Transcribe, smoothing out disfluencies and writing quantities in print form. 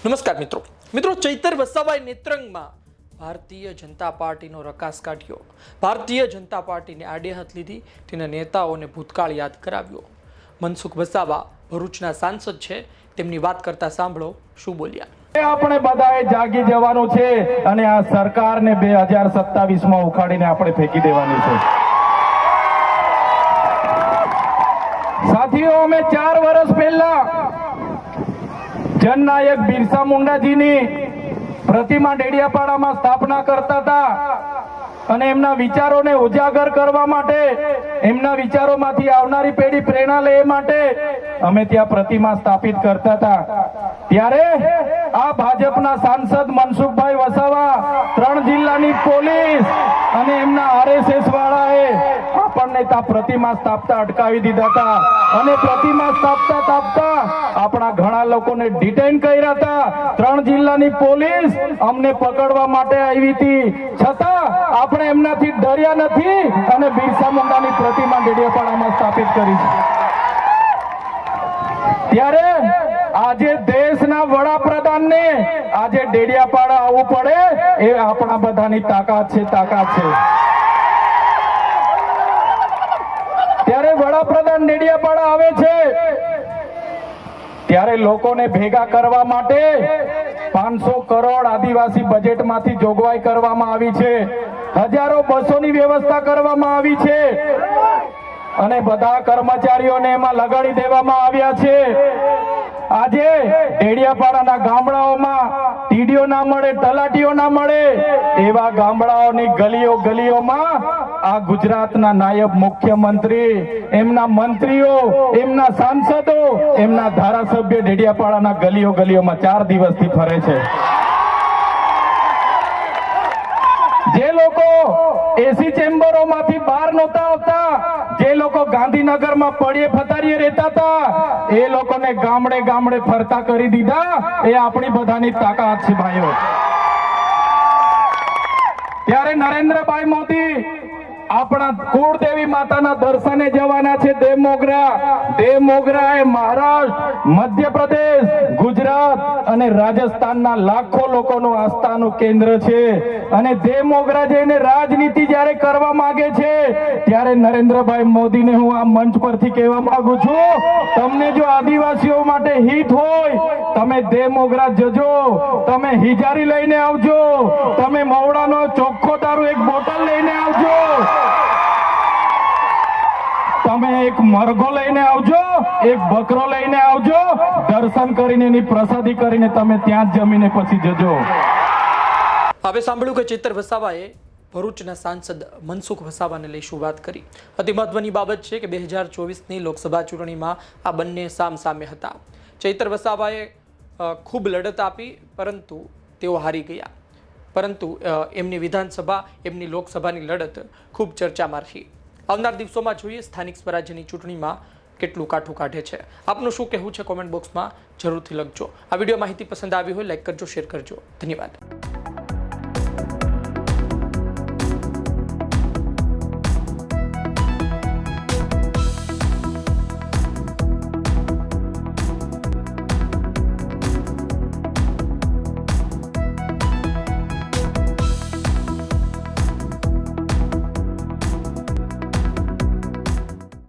નમસ્કાર મિત્રો ચૈતર વસાવાએ નેત્રંગમાં ભારતીય જનતા પાર્ટીનો રકાસ કાઢ્યો। ભારતીય જનતા પાર્ટીને આડે હાથ લીધી, તેના નેતાઓને ભૂતકાળ યાદ કરાવ્યો। મનસુખ વસાવા ભરૂચના સાંસદ છે, તેમની વાત કરતા સાંભળો શું બોલ્યા। આપણે બધાએ જાગી જવાનું છે અને આ સરકારને 2027માં ઉખાડીને આપણે ફેંકી દેવાની છે। સાથીઓ, અમે 4 વર્ષ પહેલા જનનાયક બિરસા મુંડાજીની પ્રતિમા ડેડિયાપાડામાં સ્થાપના કરતા હતા અને એમના વિચારોને ઉજાગર કરવા માટે, એમના વિચારોમાંથી આવનારી પેઢી પ્રેરણા લે માટે અમે ત્યાં પ્રતિમા સ્થાપિત કરતા હતા। ત્યારે આ ભાજપના સાંસદ મનસુખભાઈ વસાવા, 3 જિલ્લાની પોલીસ અને એમના RSS વાળાએ આપણને ત્યાં પ્રતિમા સ્થાપતા અટકાવી દીધા હતા અને પ્રતિમા સ્થાપતા આપણા ઘણા લોકોને ડિટેન કર્યા હતા। 3 જિલ્લાની પોલીસ અમને પકડવા માટે આવી હતી, છતાં આપણે એમનાથી ડર્યા નથી અને બિરસા મુંડાની પ્રતિમા ડેડિયાપાડામાં સ્થાપિત કરી છે। ત્યારે આજે દેશના વડાપ્રધાનને આજે ડેડિયાપાડા આવવું પડે એ આપણા બધાની તાકાત છે। ત્યારે વડાપ્રધાન ડેડિયાપાડા આવે છે ત્યારે લોકોને ભેગા કરવા માટે 500 કરોડ આદિવાસી બજેટમાંથી જોગવાઈ કરવામાં આવી છે। હજારો બસોની વ્યવસ્થા કરવામાં આવી છે અને બધા કર્મચારીઓને એમાં લગાડી દેવામાં આવ્યા છે। આજે ડેડિયાપાડાના ગામડાઓમાં ટીડીઓ ના મળે, તલાટીઓ ના મળે, એવા ગામડાઓની ગલીઓમાં આ ગુજરાતના નાયબ મુખ્યમંત્રી, એમના મંત્રીઓ, એમના સાંસદો, એમના ધારાસભ્ય ડેડિયાપાડાના ગલીઓમાં 4 દિવસથી ફરે છે। જે લોકો એસી ચેમ્બરોમાંથી બહાર નહોતા આવતા, જે લોકો ગાંધીનગરમાં પડ્યે ફતારીએ રહેતા હતા, એ લોકોને ગામડે ફરતા કરી દીધા। એ આપણી બધાની તાકાત છે ભાઈઓ। ત્યારે નરેન્દ્રભાઈ મોદી આપણા કુળદેવી માતાના દર્શને જવાના છે। દેવમોગરા એ મહારાષ્ટ્ર, મધ્યપ્રદેશ, ગુજરાત અને રાજસ્થાનના લાખો લોકોનું આસ્થાનું કેન્દ્ર છે અને દેવમોગરા જઈને રાજનીતિ જ્યારે કરવા માંગે છે ત્યારે નરેન્દ્રભાઈ મોદીને હું આ મંચ પરથી કહેવા માંગુ છું, તમને જો આદિવાસીઓ માટે હિત હોય, તમે દેવમોગરા જજો, તમે હિજારી લઈને આવજો, તમે મવડાનો ચોખ્ખો દારૂ 1 બોટલ લઈને આવજો, તમે 1 મરઘો લઈને આવજો, 1 બકરો લઈને આવજો, દર્શન કરીને એની પ્રસાદી કરીને તમે ત્યાં જ જમીને પછી જજો। હવે સાંભળ્યું કે ચૈતર વસાવાએ ભરૂચના સાંસદ મનસુખ વસાવાને લઈ શું વાત કરી। અતિ મહત્વની બાબત છે કે 2024ની લોકસભા ચૂંટણીમાં આ બંને સામસામે હતા। ચૈતર વસાવાએ ખૂબ લડત આપી, પરંતુ તેઓ હારી ગયા, પરંતુ એમની વિધાનસભા, એમની લોકસભાની લડત ખૂબ ચર્ચામાં રહી। આવનાર દિવસોમાં જોઈએ સ્થાનિક સ્વરાજ્યની ચૂંટણીમાં કેટલું કાઠું કાઢે છે। આપનું શું કહેવું છે કોમેન્ટ બોક્સમાં જરૂરથી લખજો। આ વિડીયો માહિતી પસંદ આવી હોય લાઈક કરજો, શેર કરજો। ધન્યવાદ।